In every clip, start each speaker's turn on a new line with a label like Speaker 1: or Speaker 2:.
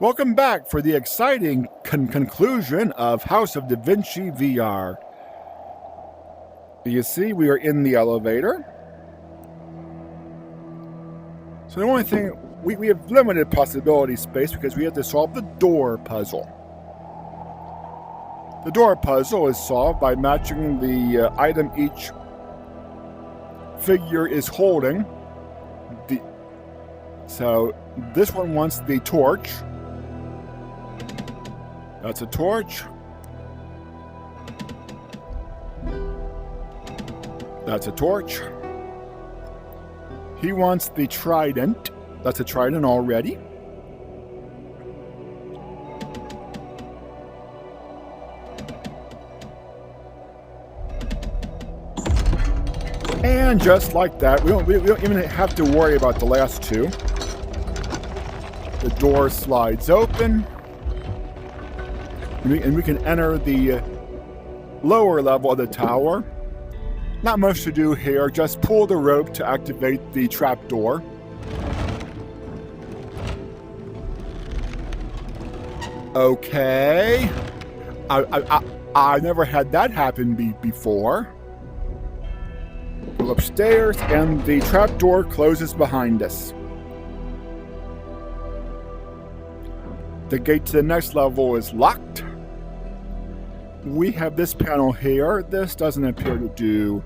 Speaker 1: Welcome back for the exciting conclusion of House of Da Vinci VR. You see, we are in the elevator. So the only thing, we have limited possibility space because we have to solve the door puzzle. The door puzzle is solved by matching the item each figure is holding. So this one wants the torch. That's a torch. That's a torch. He wants the trident. That's a trident already. And just like that, we don't even have to worry about the last two. The door slides open. And we can enter the lower level of the tower. Not much to do here, just pull the rope to activate the trapdoor. Okay. I never had that happen before. Go upstairs and the trapdoor closes behind us. The gate to the next level is locked. We have this panel here. This doesn't appear to do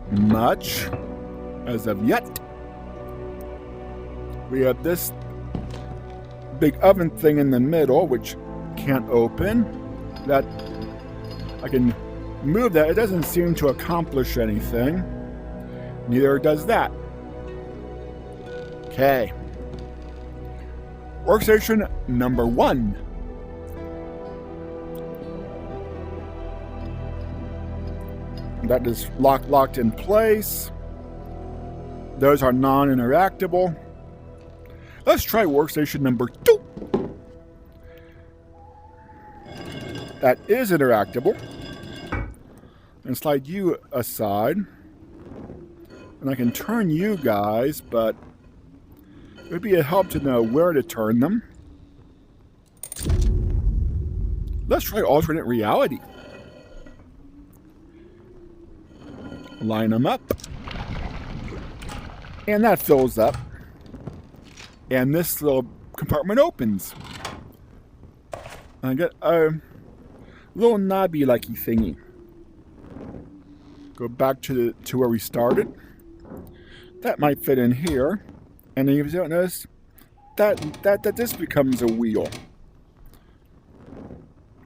Speaker 1: much as of yet. We have this big oven thing in the middle, which can't open. That I can move that. It doesn't seem to accomplish anything. Neither does that. Okay. Workstation number 1. That is locked in place. Those are non-interactable. Let's try workstation number 2. That is interactable. And slide you aside. And I can turn you guys, but it would be a help to know where to turn them. Let's try alternate reality. Line them up. And that fills up. And this little compartment opens. I get a little knobby-likey thingy. Go back to where we started. That might fit in here. And then if you don't notice, that this becomes a wheel.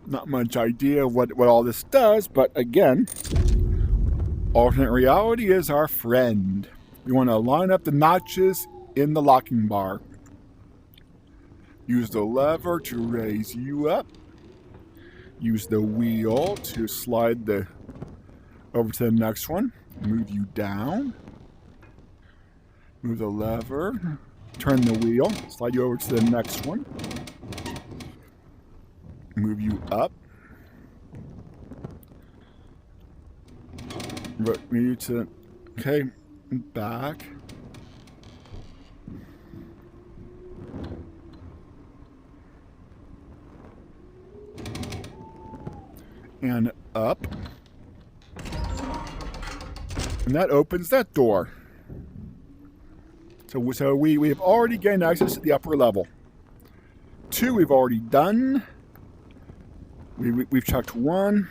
Speaker 1: Not much idea what all this does, but again, alternate reality is our friend. We want to line up the notches in the locking bar. Use the lever to raise you up. Use the wheel to slide over to the next one. Move you down. Move the lever. Turn the wheel. Slide you over to the next one. Move you up. Move you to, okay, back. And up. And that opens that door. So we have already gained access to the upper level. 2 we've already done. We've checked 1.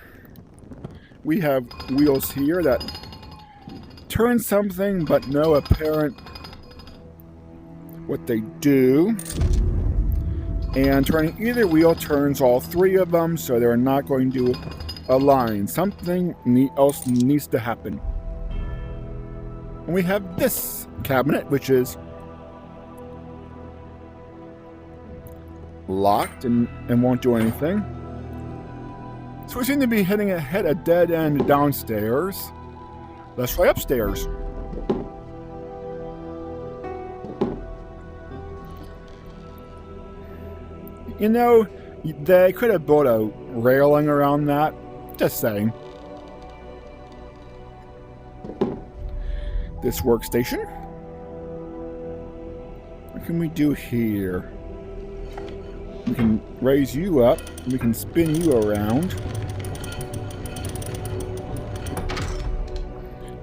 Speaker 1: We have wheels here that turn something, but no apparent what they do. And turning either wheel turns all 3 of them, so they're not going to align. Something else needs to happen. And we have this cabinet, which is locked and won't do anything. So we seem to be hitting a dead end downstairs. Let's try upstairs. You know, they could have built a railing around that. Just saying. This workstation. What can we do here? We can raise you up. We can spin you around.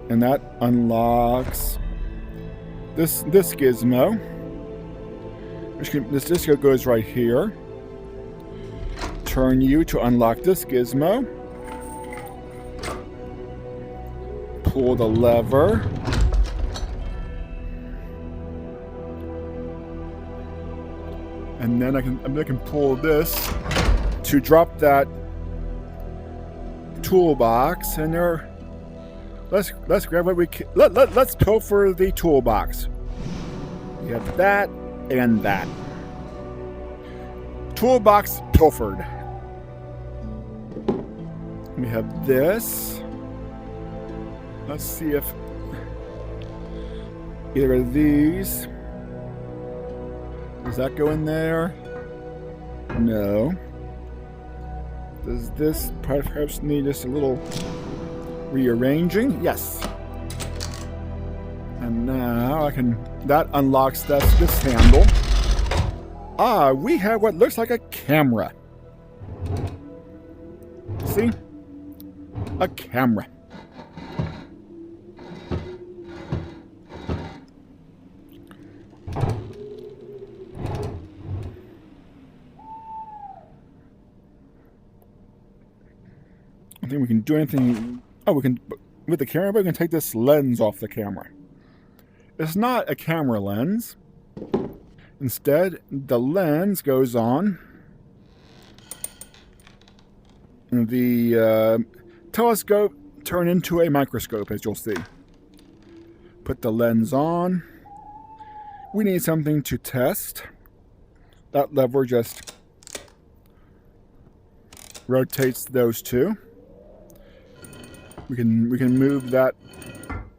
Speaker 1: And that unlocks this gizmo. This disco goes right here. Turn you to unlock this gizmo. Pull the lever. And then I can pull this to drop that toolbox. And there, let's grab what we can. Let's pilfer the toolbox. We have that and that. Toolbox pilfered. We have this. Let's see if either of these. Does that go in there? No. Does this perhaps need just a little rearranging? Yes. And now I can. That unlocks this handle. Ah, we have what looks like a camera. See? A camera. I think we can do anything. Oh, we can, with the camera, but we can take this lens off the camera. It's not a camera lens. Instead, the lens goes on the telescope, turn into a microscope, as you'll see. Put the lens on. We need something to test. That lever just rotates those two. We can move that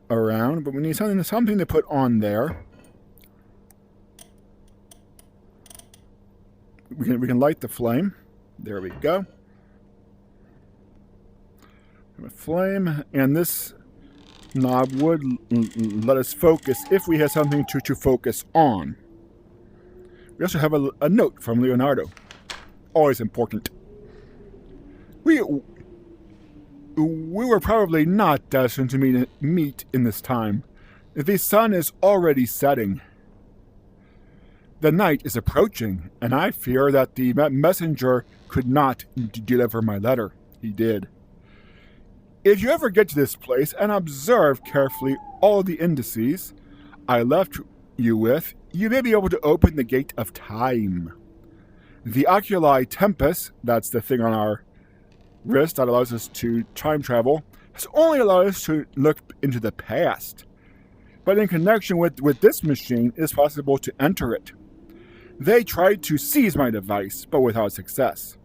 Speaker 1: around, but we need something to put on there. We can light the flame. There we go. A flame, and this knob would let us focus if we have something to focus on. We also have a note from Leonardo. Always important. We were probably not destined to meet in this time. The sun is already setting. The night is approaching, and I fear that the messenger could not deliver my letter. He did. If you ever get to this place and observe carefully all the indices I left you with, you may be able to open the gate of time. The oculi tempus, that's the thing on our wrist that allows us to time travel, has only allowed us to look into the past. But in connection with this machine, it is possible to enter it. They tried to seize my device, but without success.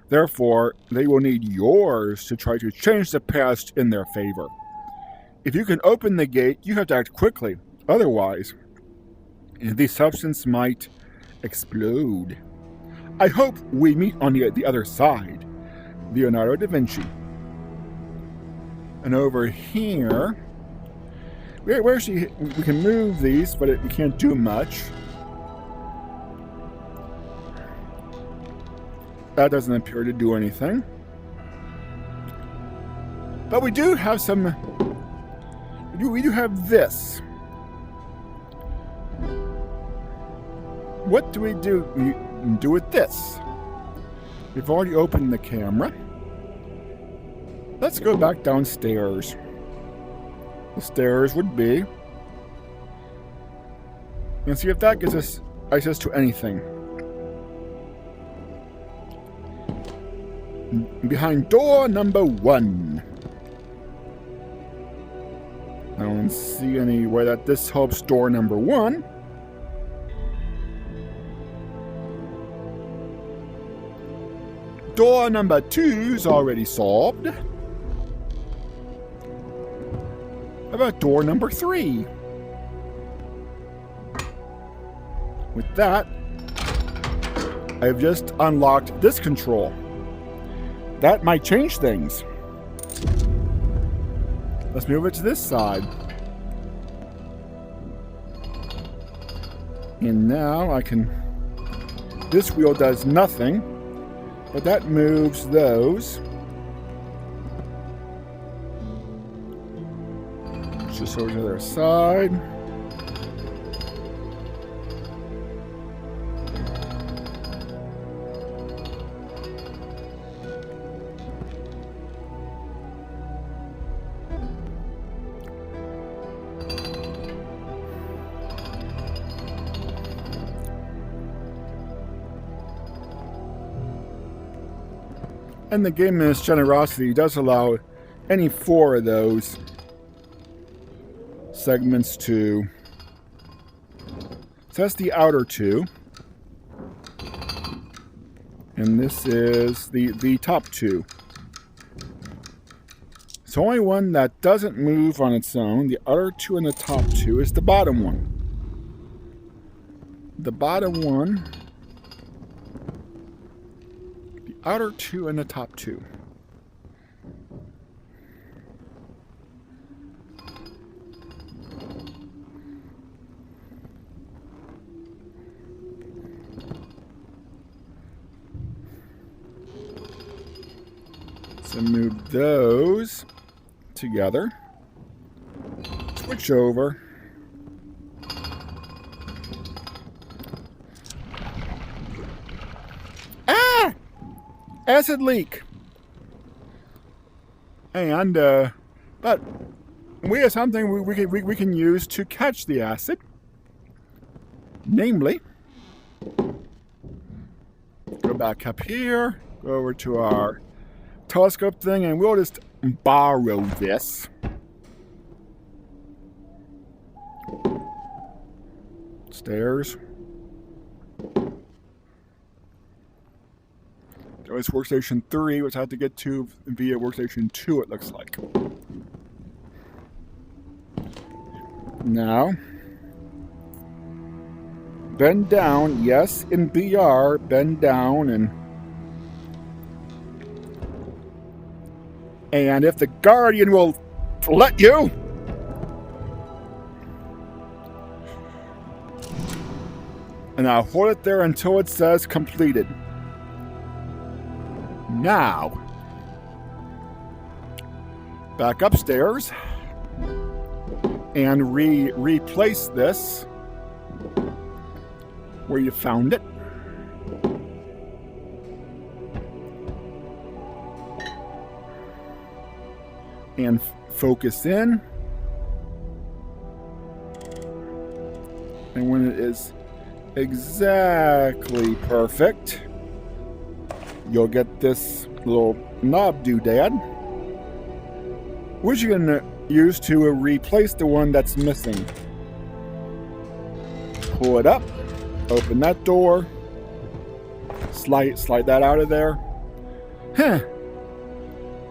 Speaker 1: Therefore, they will need yours to try to change the past in their favor. If you can open the gate, you have to act quickly. Otherwise, the substance might explode. I hope we meet on the other side. Leonardo da Vinci. And over here, we can move these, but we can't do much. That doesn't appear to do anything. But we do have some. We do have this. What do we do? We do with this. We've already opened the camera. Let's go back downstairs. The stairs would be. And see if that gives us access to anything. Behind door number 1. I don't see anywhere that this helps door number 1. Door number 2's already solved. How about door number 3? With that, I've just unlocked this control. That might change things. Let's move it to this side. And now I can This wheel does nothing, but that moves those. Just over to the other side. And the game in its generosity does allow any 4 of those segments to. So that's the outer 2. And this is the top 2. So only one that doesn't move on its own, the other 2 and the top 2, is the bottom one. The bottom one, the outer 2 and the top 2. So move those together. Switch over. Ah! Acid leak. And, but we have something we can use to catch the acid. Namely, go back up here, go over to our telescope thing, and we'll just borrow this. Stairs. It's workstation 3, which I have to get to via workstation 2, it looks like. Now, bend down. Yes, in BR, bend down and if the Guardian will let you, and I'll hold it there until it says completed. Now, back upstairs and replace this where you found it. And focus in. And when it is exactly perfect, you'll get this little knob doodad, which you're going to use to replace the one that's missing. Pull it up, open that door, slide that out of there. Huh.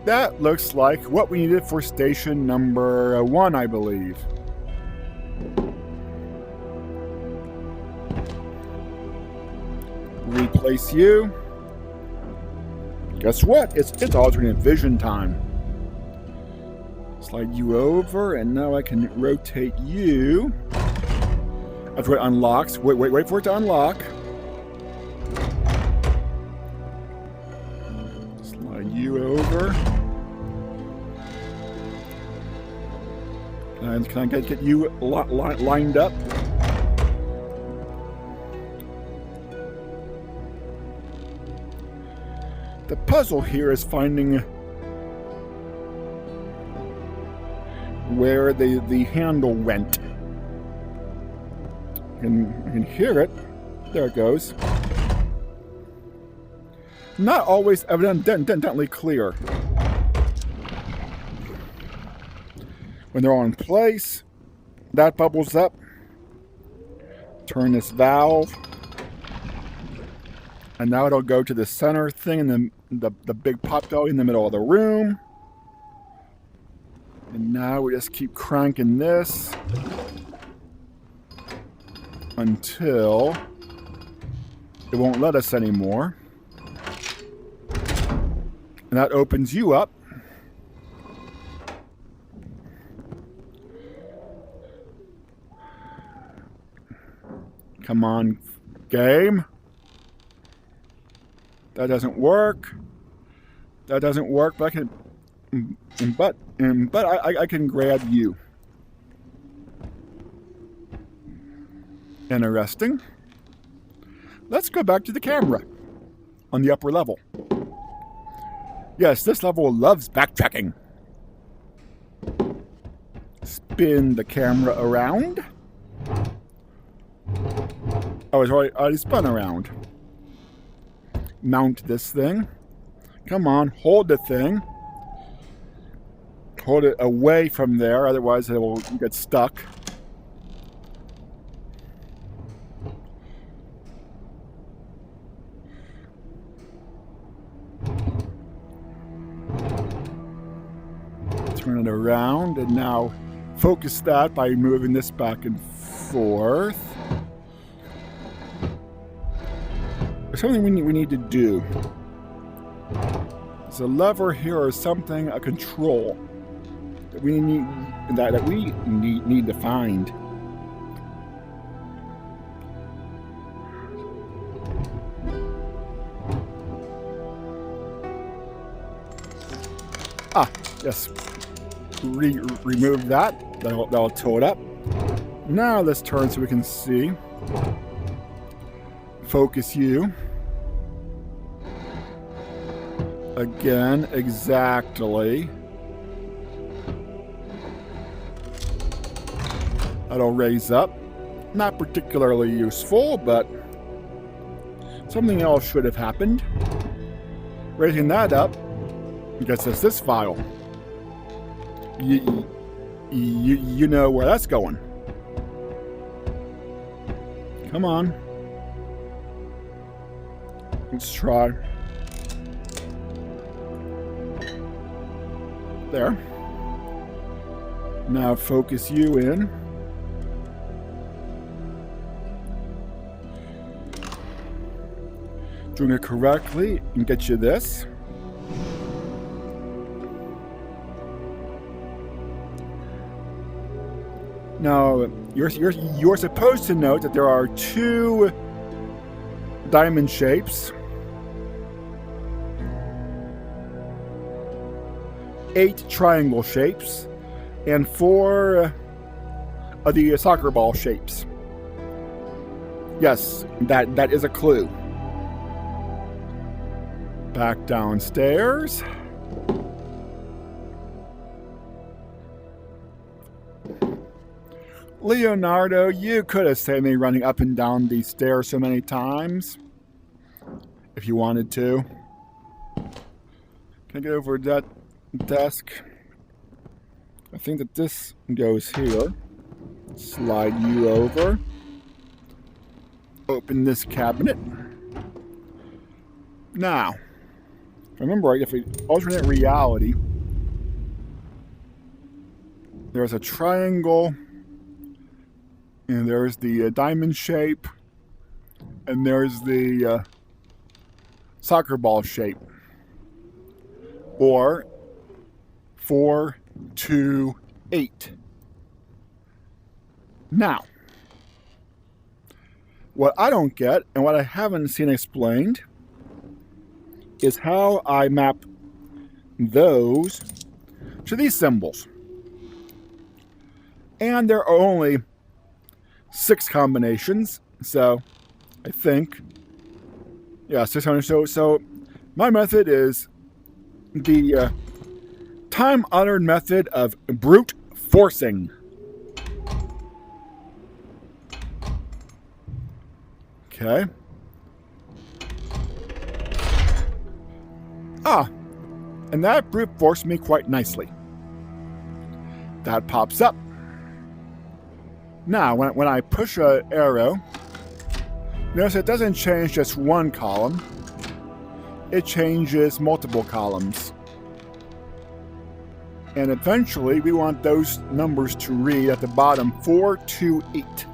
Speaker 1: That looks like what we needed for station number 1, I believe. Replace you. Guess what? It's alternate vision time. Slide you over, and now I can rotate you. After it unlocks. Wait for it to unlock. Slide you over. Can I get you lined up? The puzzle here is finding where the handle went. You can hear it. There it goes. Not always evidently clear. When they're all in place, that bubbles up. Turn this valve. And now it'll go to the center thing and the big pot belly in the middle of the room. And now we just keep cranking this until it won't let us anymore. And that opens you up. Come on, game. That doesn't work. That doesn't work, but I can... But I can grab you. Interesting. Let's go back to the camera on the upper level. Yes, this level loves backtracking. Spin the camera around. Oh, it's already spun around. Mount this thing. Come on, hold the thing. Hold it away from there, otherwise it will get stuck. Turn it around and now focus that by moving this back and forth. There's something we need to do. There's a lever here or something, a control that we need to find. Ah, yes. Remove that. That'll tow it up. Now let's turn so we can see. Focus you. Again, exactly. That'll raise up. Not particularly useful, but something else should have happened. Raising that up gets us this file. You know where that's going. Come on. Let's try. There. Now focus you in. Doing it correctly and get you this. Now, you're supposed to note that there are 2 diamond shapes, 8 triangle shapes, and 4 of the soccer ball shapes. Yes, that is a clue. Back downstairs. Leonardo, you could have saved me running up and down these stairs so many times. If you wanted to. Can I get over to that desk? I think that this goes here. Slide you over. Open this cabinet. Now, if I remember right, if we alternate reality, there's a triangle, and there's the diamond shape, and there's the soccer ball shape. Or 4, 2, 8. Now, what I don't get, and what I haven't seen explained, is how I map those to these symbols. And there are only 6 combinations, so I think, yeah, 600. So my method is the time-honored method of brute forcing. Okay. Ah, and that brute forced me quite nicely. That pops up. Now, when I push an arrow, notice it doesn't change just one column. It changes multiple columns. And eventually, we want those numbers to read at the bottom 4, 2, 8.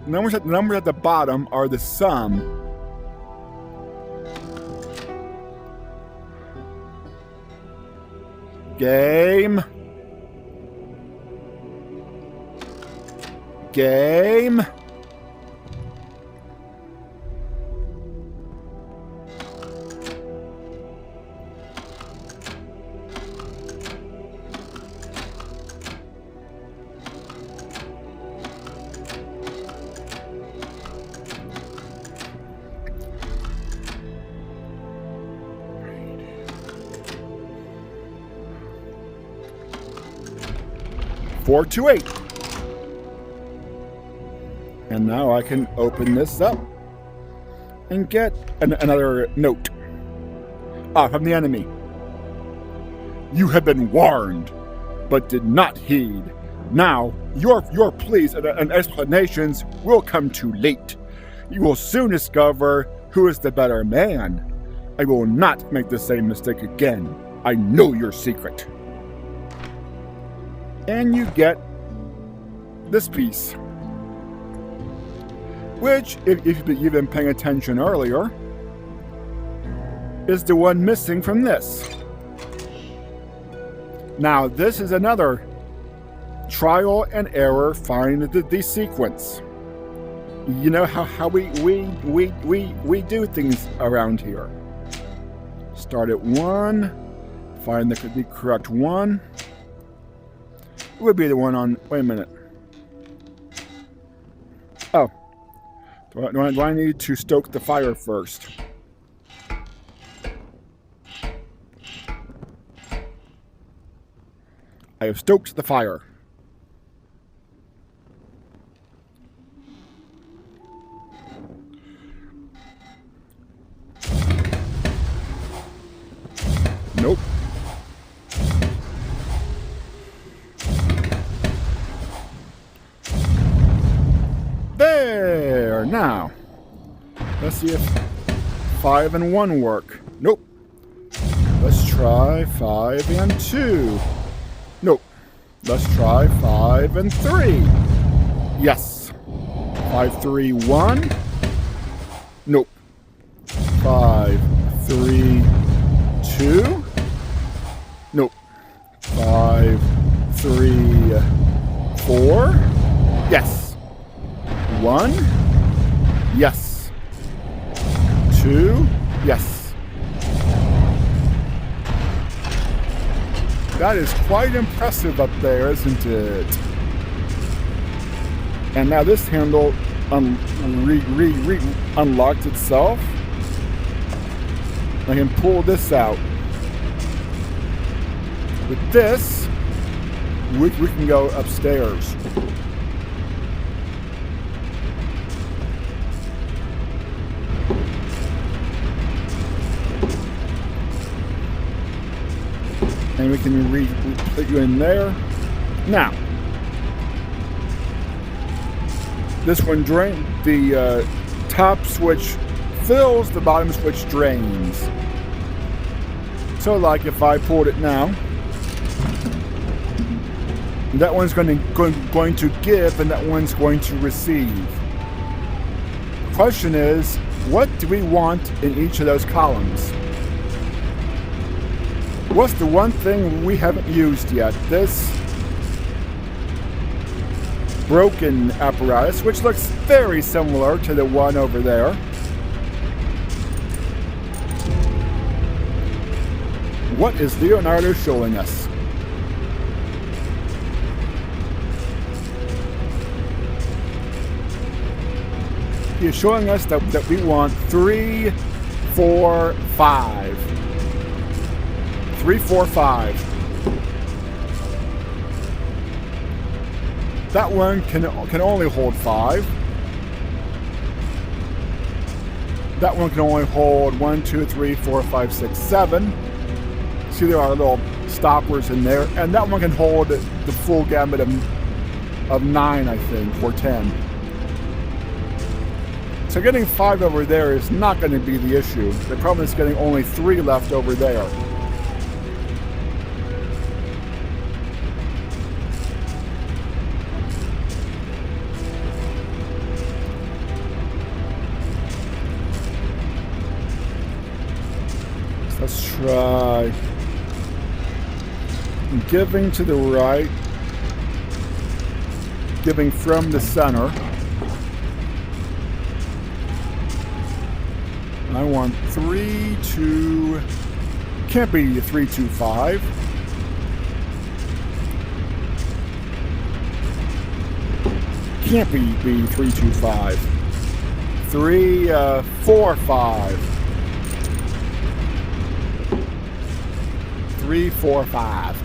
Speaker 1: The numbers at the bottom are the sum. Game. Game. 428. And now I can open this up and get another note. From the enemy. You have been warned, but did not heed. Now, your pleas and explanations will come too late. You will soon discover who is the better man. I will not make the same mistake again. I know your secret. And you get this piece, which, if you've been paying attention earlier, is the one missing from this. Now, this is another trial and error find the sequence. You know how we do things around here. Start at 1, find the correct one. It would be the one on, wait a minute. Oh, do I need to stoke the fire first? I have stoked the fire. Nope. There! Now, let's see if 5 and 1 work. Nope. Let's try 5 and 2. Nope. Let's try 5 and 3. Yes. 5, 3, 1. Nope. 5, 3, 2. Nope. 5, 3, 4. Yes. 1. Yes. 2. Yes. That is quite impressive up there, isn't it? And now this handle unlocked itself. I can pull this out. With this, we can go upstairs. And we can put you in there. Now, this one the top switch fills, the bottom switch drains. So like if I pulled it now, that one's going to give and that one's going to receive. The question is, what do we want in each of those columns? What's the one thing we haven't used yet? This broken apparatus, which looks very similar to the one over there. What is Leonardo showing us? He is showing us that we want 3, 4, 5. 3, 4, 5. That one can only hold 5. That one can only hold 1, 2, 3, 4, 5, 6, 7. See, there are little stoppers in there, and that one can hold the full gamut of 9, I think, or 10. So getting 5 over there is not going to be the issue. The problem is getting only 3 left over there. Let's try giving to the right, giving from the center. I want 3, 2, can't be 3, 2, 5. Can't be 3, 2, 5. 3, 4, 5. 3, 4, 5.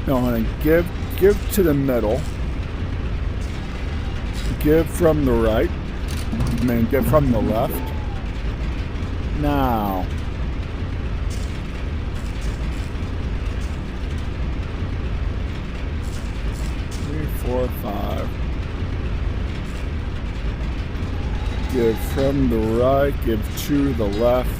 Speaker 1: No, honey, give to the middle. Give from the right. I mean, give from the left. Now. 3, 4, 5. Give from the right, give to the left.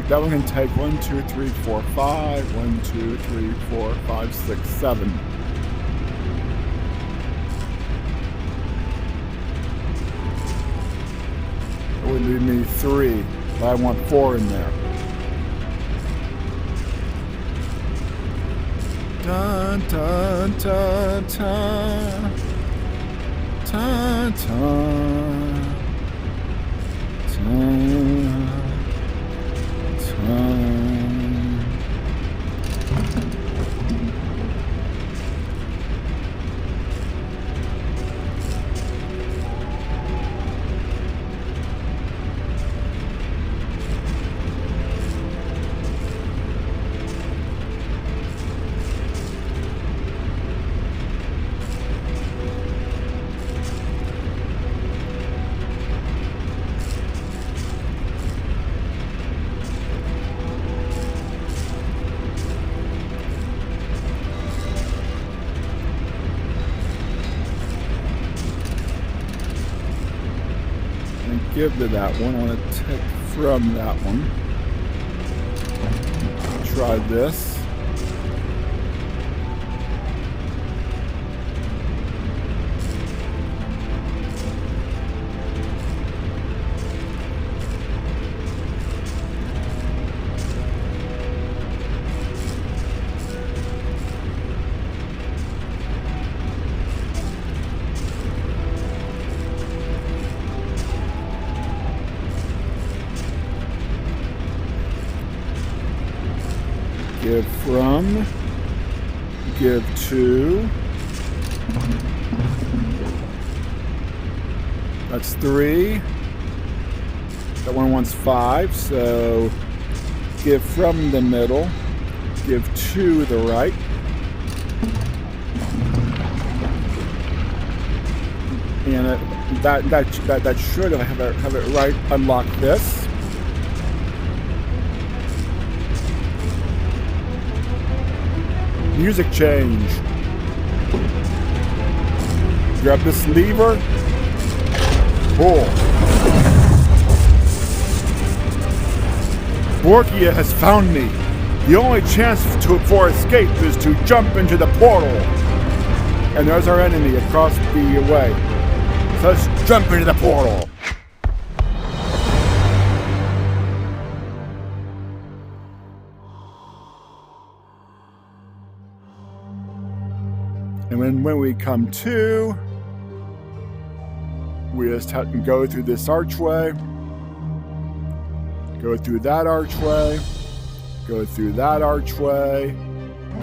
Speaker 1: That one can take 1, 2, 3, 4, 5. 1, 2, 3, 4, 5, 6, 7. It would leave me 3, but I want 4 in there. Dun dun dun dun dun dun dun. Give to that one. I want to take from that one. Try this. Give from, give to. That's 3. That one wants 5, so give from the middle, give to the right. And that should have it right. Unlock this. Music change. Grab this lever. Pull. Borgia has found me. The only chance for escape is to jump into the portal. And there's our enemy across the way. So let's jump into the portal. And when we come to, we just have to go through this archway, go through that archway, go through that archway,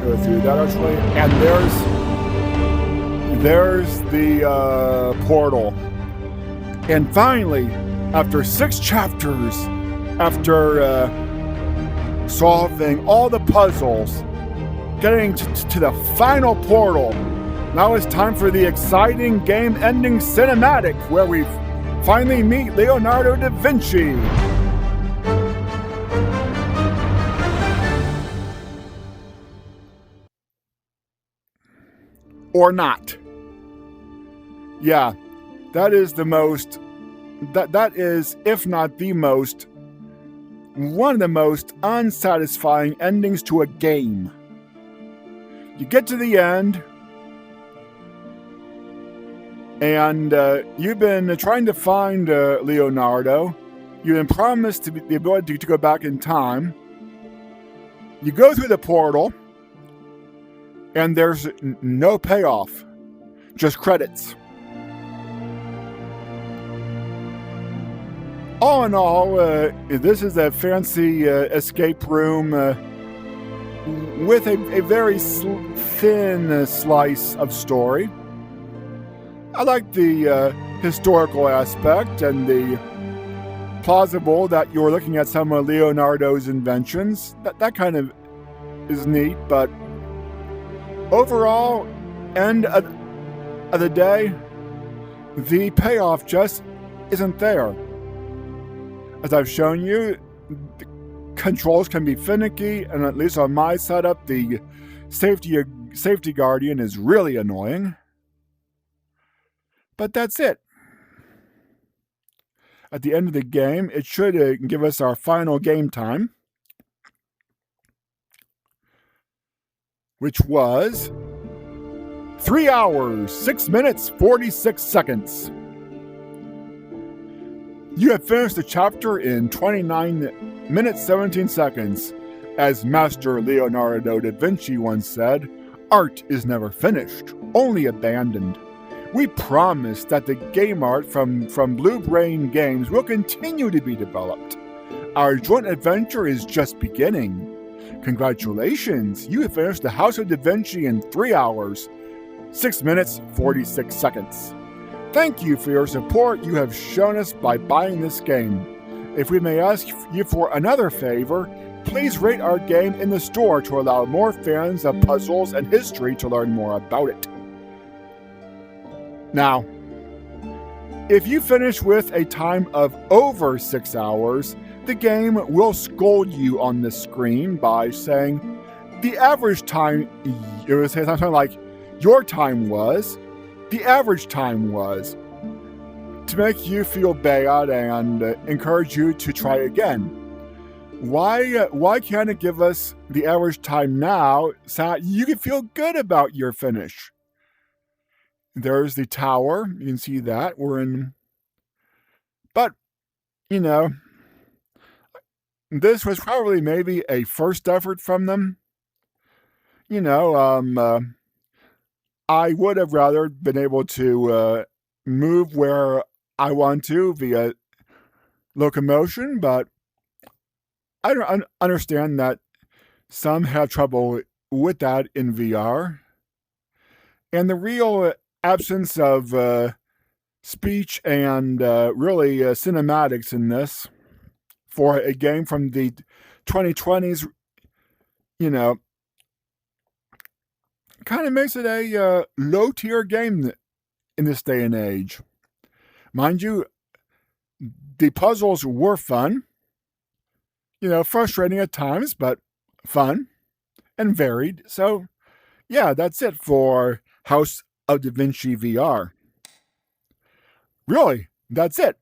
Speaker 1: go through that archway, and there's the portal. And finally, after 6 chapters, after solving all the puzzles, getting to the final portal, now it's time for the exciting game-ending cinematic, where we finally meet Leonardo da Vinci. Or not. Yeah, that is the most, that is, if not the most, one of the most unsatisfying endings to a game. You get to the end, and you've been trying to find Leonardo. You've been promised the ability to go back in time. You go through the portal, and there's no payoff, just credits. All in all, this is a fancy escape room with a very thin slice of story. I like the historical aspect and the plausible that you're looking at some of Leonardo's inventions. That kind of is neat, but overall, end of the day, the payoff just isn't there. As I've shown you, the controls can be finicky, and at least on my setup, the safety guardian is really annoying. But that's it. At the end of the game, it should give us our final game time, which was 3 hours, 6 minutes, 46 seconds. You have finished the chapter in 29 minutes, 17 seconds. As Master Leonardo da Vinci once said, art is never finished, only abandoned. We promise that the game art from Blue Brain Games will continue to be developed. Our joint adventure is just beginning. Congratulations, you have finished the House of Da Vinci in 3 hours, 6 minutes, 46 seconds. Thank you for your support you have shown us by buying this game. If we may ask you for another favor, please rate our game in the store to allow more fans of puzzles and history to learn more about it. Now, if you finish with a time of over 6 hours, the game will scold you on the screen by saying, the average time, it will say something like, your time was, the average time was, to make you feel bad and encourage you to try again. Why can't it give us the average time now so you can feel good about your finish? There's the tower. You can see that. But, this was probably maybe a first effort from them. I would have rather been able to move where I want to via locomotion, but I don't understand that some have trouble with that in VR. And the real absence of speech and really cinematics in this for a game from the 2020s, kind of makes it a low-tier game in this day and age. Mind you, the puzzles were fun, frustrating at times, but fun and varied. So, yeah, that's it for House of Da Vinci VR. Really, that's it.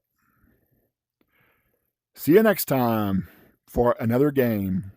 Speaker 1: See you next time for another game.